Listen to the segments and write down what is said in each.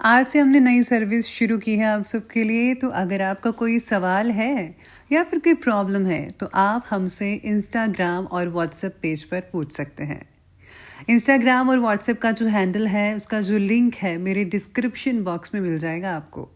आज से हमने नई सर्विस शुरू की है आप सबके लिए। तो अगर आपका कोई सवाल है या फिर कोई प्रॉब्लम है तो आप हमसे इंस्टाग्राम और व्हाट्सएप पेज पर पूछ सकते हैं। इंस्टाग्राम और व्हाट्सएप का जो हैंडल है उसका जो लिंक है मेरे डिस्क्रिप्शन बॉक्स में मिल जाएगा आपको।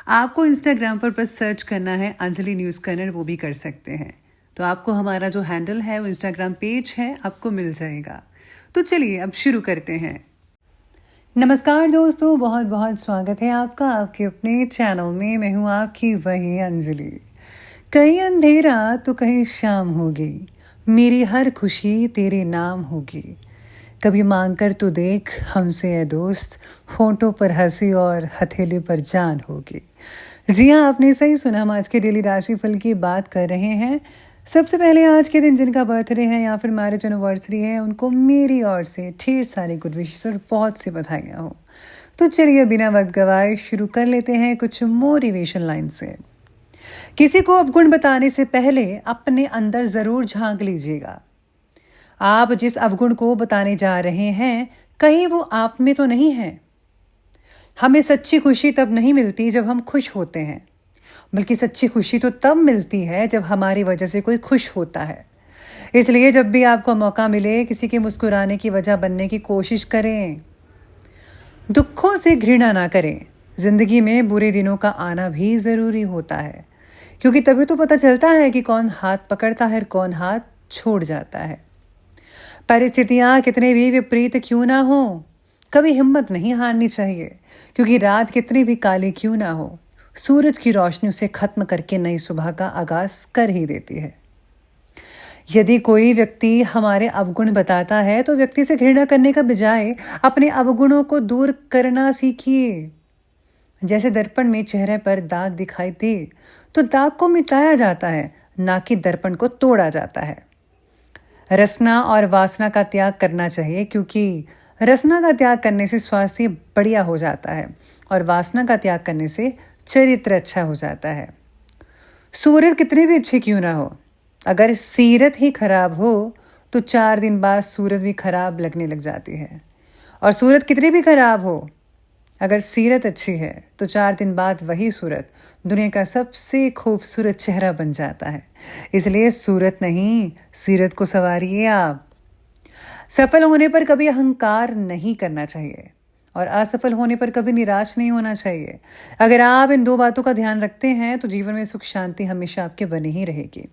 आपको इंस्टाग्राम पर बस सर्च करना है अंजलि न्यूज़ कन्नड़, वो भी कर सकते हैं। तो आपको हमारा जो हैंडल है वो इंस्टाग्राम पेज है आपको मिल जाएगा। तो चलिए अब शुरू करते हैं। नमस्कार दोस्तों, बहुत बहुत स्वागत है आपका आपके अपने चैनल में। मैं हूँ आपकी वही अंजलि। कहीं अंधेरा तो कहीं शाम होगी, मेरी हर खुशी तेरे नाम होगी। कभी मांग कर तो देख हमसे है दोस्त, होंठों पर हंसी और हथेली पर जान होगी। जी हाँ, आपने सही सुना, हम आज के डेली राशिफल की बात कर रहे हैं। सबसे पहले आज के दिन जिनका बर्थडे है या फिर मैरिज एनिवर्सरी है उनको मेरी ओर से ढेर सारी गुड विशेस और बहुत सी बधाइयाँ हो। तो चलिए बिना वक्त गवाए शुरू कर लेते हैं कुछ मोटिवेशन लाइन से। किसी को अवगुण बताने से पहले अपने अंदर ज़रूर झांक लीजिएगा। आप जिस अवगुण को बताने जा रहे हैं कहीं वो आप में तो नहीं है। हमें सच्ची खुशी तब नहीं मिलती जब हम खुश होते हैं, बल्कि सच्ची खुशी तो तब मिलती है जब हमारी वजह से कोई खुश होता है। इसलिए जब भी आपको मौका मिले किसी के मुस्कुराने की वजह बनने की कोशिश करें। दुखों से घृणा ना करें। जिंदगी में बुरे दिनों का आना भी ज़रूरी होता है, क्योंकि तभी तो पता चलता है कि कौन हाथ पकड़ता है और कौन हाथ छोड़ जाता है। परिस्थितियाँ कितने भी विपरीत क्यों ना हो, कभी हिम्मत नहीं हारनी चाहिए, क्योंकि रात कितनी भी काली क्यों ना हो, सूरज की रोशनी उसे खत्म करके नई सुबह का आगाज कर ही देती है। यदि कोई व्यक्ति हमारे अवगुण बताता है तो व्यक्ति से घृणा करने का बजाय अपने अवगुणों को दूर करना सीखिए। जैसे दर्पण में चेहरे पर दाग दिखाई दे तो दाग को मिटाया जाता है, ना कि दर्पण को तोड़ा जाता है। रसना और वासना का त्याग करना चाहिए, क्योंकि रसना का त्याग करने से स्वास्थ्य बढ़िया हो जाता है और वासना का त्याग करने से चरित्र अच्छा हो जाता है। सूरत कितनी भी अच्छी क्यों ना हो, अगर सीरत ही खराब हो तो 4 दिन बाद सूरत भी खराब लगने लग जाती है। और सूरत कितनी भी खराब हो, अगर सीरत अच्छी है तो 4 दिन बाद वही सूरत दुनिया का सबसे खूबसूरत चेहरा बन जाता है। इसलिए सूरत नहीं, सीरत को संवारिए आप। सफल होने पर कभी अहंकार नहीं करना चाहिए और असफल होने पर कभी निराश नहीं होना चाहिए। अगर आप इन 2 बातों का ध्यान रखते हैं तो जीवन में सुख शांति हमेशा आपके बनी ही रहेगी।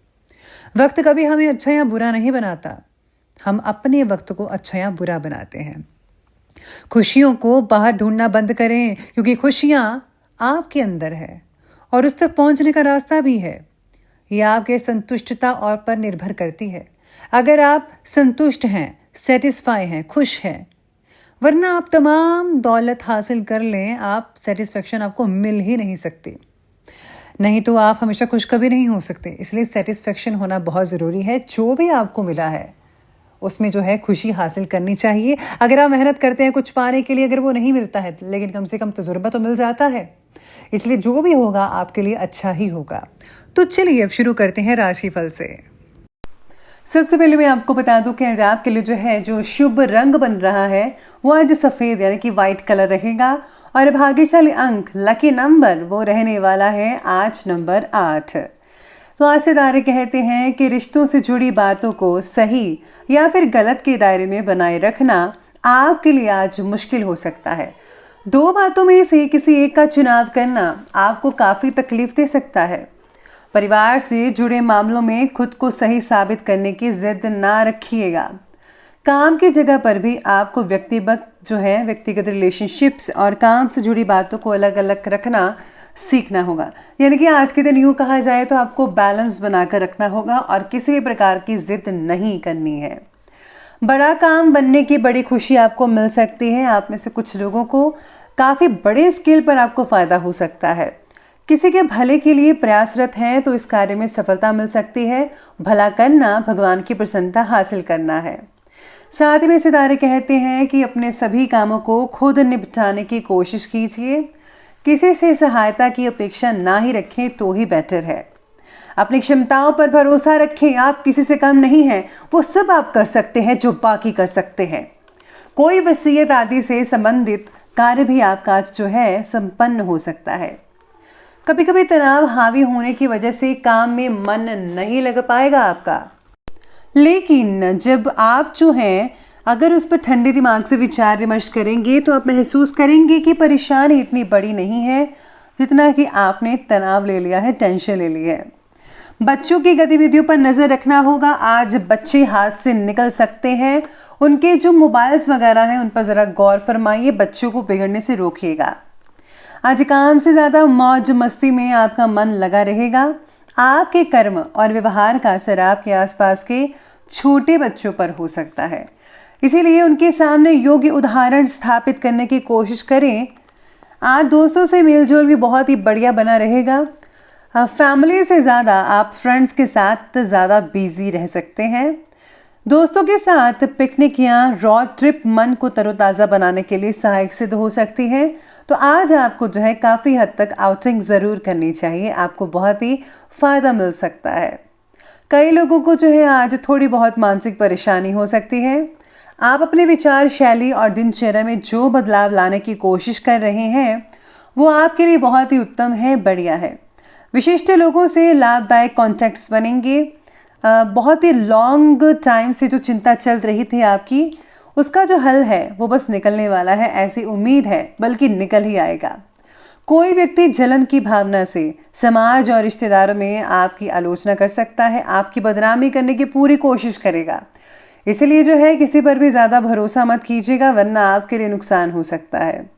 वक्त कभी हमें अच्छा या बुरा नहीं बनाता, हम अपने वक्त को अच्छा या बुरा बनाते हैं। खुशियों को बाहर ढूंढना बंद करें, क्योंकि खुशियां आपके अंदर है और उस तक पहुंचने का रास्ता भी है। यह आपके संतुष्टता और पर निर्भर करती है। अगर आप संतुष्ट हैं, सेटिस्फाई हैं, खुश हैं, वरना आप तमाम दौलत हासिल कर लें, आप सेटिस्फेक्शन आपको मिल ही नहीं सकती। नहीं तो आप हमेशा खुश कभी नहीं हो सकते। इसलिए सेटिस्फेक्शन होना बहुत ज़रूरी है। जो भी आपको मिला है उसमें जो है खुशी हासिल करनी चाहिए। अगर आप मेहनत करते हैं कुछ पाने के लिए, अगर वो नहीं मिलता है लेकिन कम से कम तजुर्बा तो मिल जाता है। इसलिए जो भी होगा आपके लिए अच्छा ही होगा। तो चलिए अब शुरू करते हैं राशिफल से। सबसे पहले मैं आपको बता दूं कि आज आपके लिए जो शुभ रंग बन रहा है वो आज सफ़ेद यानी कि वाइट कलर रहेगा। और भाग्यशाली अंक, लकी नंबर, वो रहने वाला है आज नंबर 8। तो आज सितारे कहते हैं कि रिश्तों से जुड़ी बातों को सही या फिर गलत के दायरे में बनाए रखना आपके लिए आज मुश्किल हो सकता है। 2 बातों में से किसी एक का चुनाव करना आपको काफ़ी तकलीफ दे सकता है। परिवार से जुड़े मामलों में खुद को सही साबित करने की जिद ना रखिएगा। काम की जगह पर भी आपको व्यक्तिगत रिलेशनशिप्स और काम से जुड़ी बातों को अलग अलग रखना सीखना होगा। यानी कि आज के दिन यूँ कहा जाए तो आपको बैलेंस बनाकर रखना होगा और किसी भी प्रकार की जिद नहीं करनी है। बड़ा काम बनने की बड़ी खुशी आपको मिल सकती है। आप में से कुछ लोगों को काफ़ी बड़े स्केल पर आपको फ़ायदा हो सकता है। किसी के भले के लिए प्रयासरत हैं तो इस कार्य में सफलता मिल सकती है। भला करना भगवान की प्रसन्नता हासिल करना है। साथ में सितारे कहते हैं कि अपने सभी कामों को खुद निपटाने की कोशिश कीजिए। किसी से सहायता की अपेक्षा ना ही रखें तो ही बेटर है। अपनी क्षमताओं पर भरोसा रखें। आप किसी से कम नहीं हैं, वो सब आप कर सकते हैं जो बाकी कर सकते हैं। कोई वसीयत आदि से संबंधित कार्य भी आपका आज जो है संपन्न हो सकता है। कभी कभी तनाव हावी होने की वजह से काम में मन नहीं लग पाएगा आपका, लेकिन जब आप जो हैं अगर उस पर ठंडे दिमाग से विचार विमर्श करेंगे तो आप महसूस करेंगे कि परेशानी इतनी बड़ी नहीं है जितना कि आपने तनाव ले लिया है, टेंशन ले ली है। बच्चों की गतिविधियों पर नज़र रखना होगा। आज बच्चे हाथ से निकल सकते हैं, उनके जो मोबाइल्स वगैरह हैं उन पर ज़रा गौर फरमाइए, बच्चों को बिगड़ने से रोकिएगा। आज काम से ज़्यादा मौज मस्ती में आपका मन लगा रहेगा। आपके कर्म और व्यवहार का असर आपके आसपास के छोटे बच्चों पर हो सकता है, इसीलिए उनके सामने योग्य उदाहरण स्थापित करने की कोशिश करें। आज दोस्तों से मेलजोल भी बहुत ही बढ़िया बना रहेगा। फैमिली से ज़्यादा आप फ्रेंड्स के साथ ज़्यादा बिजी रह सकते हैं। दोस्तों के साथ पिकनिक या रोड ट्रिप मन को तरोताज़ा बनाने के लिए सहायक सिद्ध हो सकती है। तो आज आपको जो है काफ़ी हद तक आउटिंग ज़रूर करनी चाहिए, आपको बहुत ही फ़ायदा मिल सकता है। कई लोगों को जो है आज थोड़ी बहुत मानसिक परेशानी हो सकती है। आप अपने विचार शैली और दिनचर्या में जो बदलाव लाने की कोशिश कर रहे हैं वो आपके लिए बहुत ही उत्तम है, बढ़िया है। विशिष्ट लोगों से लाभदायक कॉन्टैक्ट्स बनेंगे। बहुत ही लॉन्ग टाइम से जो चिंता चल रही थी आपकी, उसका जो हल है वो बस निकलने वाला है, ऐसी उम्मीद है, बल्कि निकल ही आएगा। कोई व्यक्ति जलन की भावना से समाज और रिश्तेदारों में आपकी आलोचना कर सकता है, आपकी बदनामी करने की पूरी कोशिश करेगा। इसलिए जो है किसी पर भी ज़्यादा भरोसा मत कीजिएगा, वरना आपके लिए नुकसान हो सकता है।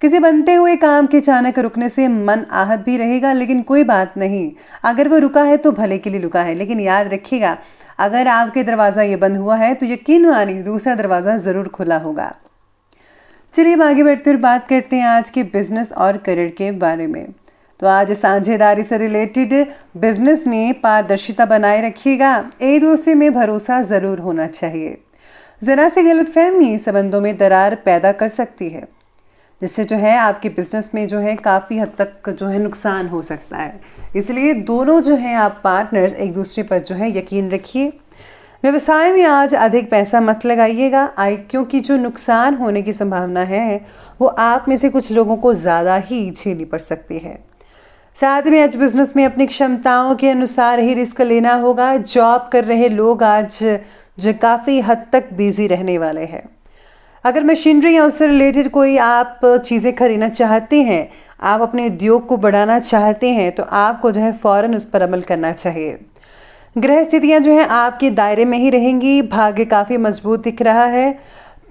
किसी बनते हुए काम के अचानक रुकने से मन आहत भी रहेगा, लेकिन कोई बात नहीं, अगर वो रुका है तो भले के लिए रुका है। लेकिन याद रखिएगा, अगर आपके दरवाज़ा ये बंद हुआ है तो यकीन मानिए दूसरा दरवाज़ा ज़रूर खुला होगा। चलिए अब आगे बढ़ते हुए बात करते हैं आज के बिजनेस और करियर के बारे में। तो आज साझेदारी से रिलेटेड बिजनेस में पारदर्शिता बनाए रखिएगा। एक दूसरे में भरोसा ज़रूर होना चाहिए। ज़रा सी गलतफहमी संबंधों में दरार पैदा कर सकती है, जिससे जो है आपके बिजनेस में जो है काफ़ी हद तक जो है नुकसान हो सकता है। इसलिए दोनों जो हैं आप पार्टनर्स एक दूसरे पर जो है यकीन रखिए। व्यवसाय में आज अधिक पैसा मत लगाइएगा, क्योंकि जो नुकसान होने की संभावना है वो आप में से कुछ लोगों को ज़्यादा ही झेलनी पड़ सकती है। साथ में आज बिजनेस में अपनी क्षमताओं के अनुसार ही रिस्क लेना होगा। जॉब कर रहे लोग आज जो काफ़ी हद तक बिजी रहने वाले हैं। अगर मशीनरी या उससे रिलेटेड कोई आप चीज़ें खरीदना चाहते हैं, आप अपने उद्योग को बढ़ाना चाहते हैं, तो आपको जो है फ़ौरन उस पर अमल करना चाहिए। ग्रह स्थितियाँ जो हैं आपके दायरे में ही रहेंगी। भाग्य काफ़ी मजबूत दिख रहा है।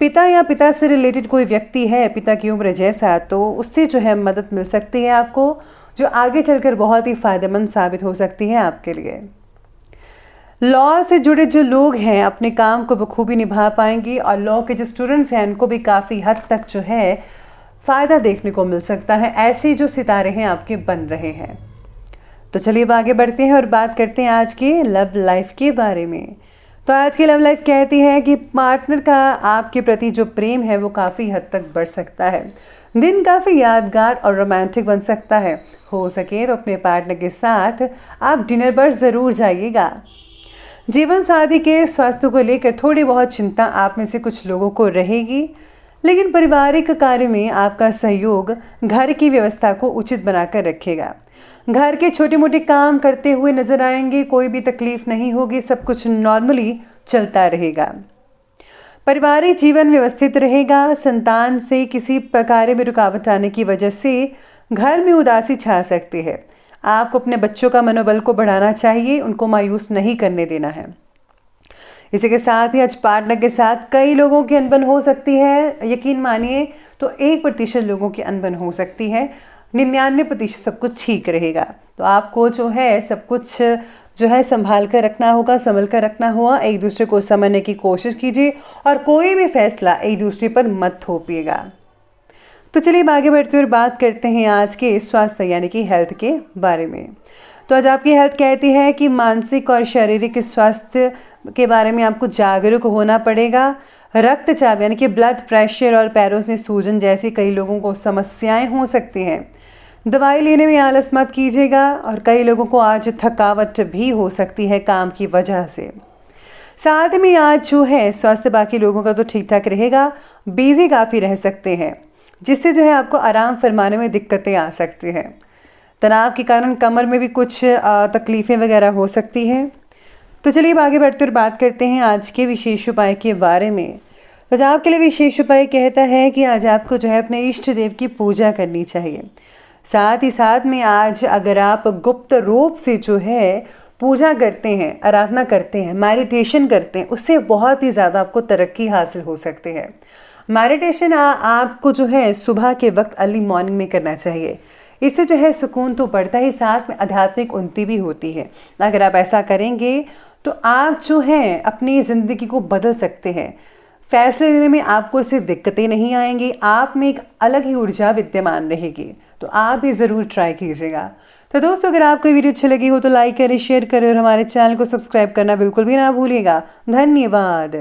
पिता या पिता से रिलेटेड कोई व्यक्ति है, पिता की उम्र जैसा, तो उससे जो है मदद मिल सकती है आपको, जो आगे चलकर बहुत ही फ़ायदेमंद साबित हो सकती है आपके लिए। लॉ से जुड़े जो लोग हैं अपने काम को बखूबी निभा पाएंगे, और लॉ के जो स्टूडेंट्स हैं उनको भी काफ़ी हद तक जो है फ़ायदा देखने को मिल सकता है। ऐसे जो सितारे हैं आपके बन रहे हैं। तो चलिए अब आगे बढ़ते हैं और बात करते हैं आज के लव लाइफ के बारे में। तो आज की लव लाइफ कहती है कि पार्टनर का आपके प्रति जो प्रेम है वो काफ़ी हद तक बढ़ सकता है। दिन काफ़ी यादगार और रोमांटिक बन सकता है। हो सके तो अपने पार्टनर के साथ आप डिनर पर ज़रूर जाइएगा। जीवन साथी के स्वास्थ्य को लेकर थोड़ी बहुत चिंता आप में से कुछ लोगों को रहेगी, लेकिन पारिवारिक कार्य में आपका सहयोग घर की व्यवस्था को उचित बनाकर रखेगा। घर के छोटे मोटे काम करते हुए नजर आएंगे, कोई भी तकलीफ नहीं होगी, सब कुछ नॉर्मली चलता रहेगा। पारिवारिक जीवन व्यवस्थित रहेगा। संतान से किसी प्रकार में रुकावट आने की वजह से घर में उदासी छा सकती है। आपको अपने बच्चों का मनोबल को बढ़ाना चाहिए, उनको मायूस नहीं करने देना है। इसी के साथ ही आज पार्टनर के साथ कई लोगों की अनबन हो सकती है। यकीन मानिए तो 1% लोगों की अनबन हो सकती है, 99% सब कुछ ठीक रहेगा। तो आपको जो है सब कुछ जो है संभाल कर रखना होगा, संभल कर रखना होगा। एक दूसरे को समझने की कोशिश कीजिए और कोई भी फैसला एक दूसरे पर मत थोपिएगा। तो चलिए आगे बढ़ते हुए बात करते हैं आज के स्वास्थ्य यानी कि हेल्थ के बारे में। तो आज आपकी हेल्थ कहती है कि मानसिक और शारीरिक स्वास्थ्य के बारे में आपको जागरूक होना पड़ेगा। रक्तचाप यानी कि ब्लड प्रेशर और पैरों में सूजन जैसी कई लोगों को समस्याएं हो सकती हैं। दवाई लेने में आलस मत कीजिएगा, और कई लोगों को आज थकावट भी हो सकती है काम की वजह से। साथ में आज जो है स्वास्थ्य बाकी लोगों का तो ठीक ठाक रहेगा, बिजी काफ़ी रह सकते हैं। जिससे जो है आपको आराम फरमाने में दिक्कतें आ सकती हैं। तनाव के कारण कमर में भी कुछ तकलीफ़ें वगैरह हो सकती हैं। तो चलिए अब आगे बढ़ते हुए बात करते हैं आज के विशेष उपाय के बारे में। तो आज आपके लिए विशेष उपाय कहता है कि आज आपको जो है अपने इष्ट देव की पूजा करनी चाहिए। साथ ही साथ में आज अगर आप गुप्त रूप से जो है पूजा करते हैं, आराधना करते हैं, मेडिटेशन करते हैं, उससे बहुत ही ज़्यादा आपको तरक्की हासिल हो सकती है। मेडिटेशन आपको जो है सुबह के वक्त अर्ली मॉर्निंग में करना चाहिए। इससे जो है सुकून तो बढ़ता ही, साथ में आध्यात्मिक उन्नति भी होती है। अगर आप ऐसा करेंगे तो आप जो हैं अपनी ज़िंदगी को बदल सकते हैं। फैसले लेने में आपको इससे दिक्कतें नहीं आएंगी, आप में एक अलग ही ऊर्जा विद्यमान रहेगी। तो आप भी ज़रूर ट्राई कीजिएगा। तो दोस्तों, अगर आपको वीडियो अच्छी लगी हो तो लाइक करें, शेयर करें और हमारे चैनल को सब्सक्राइब करना बिल्कुल भी ना भूलिएगा। धन्यवाद।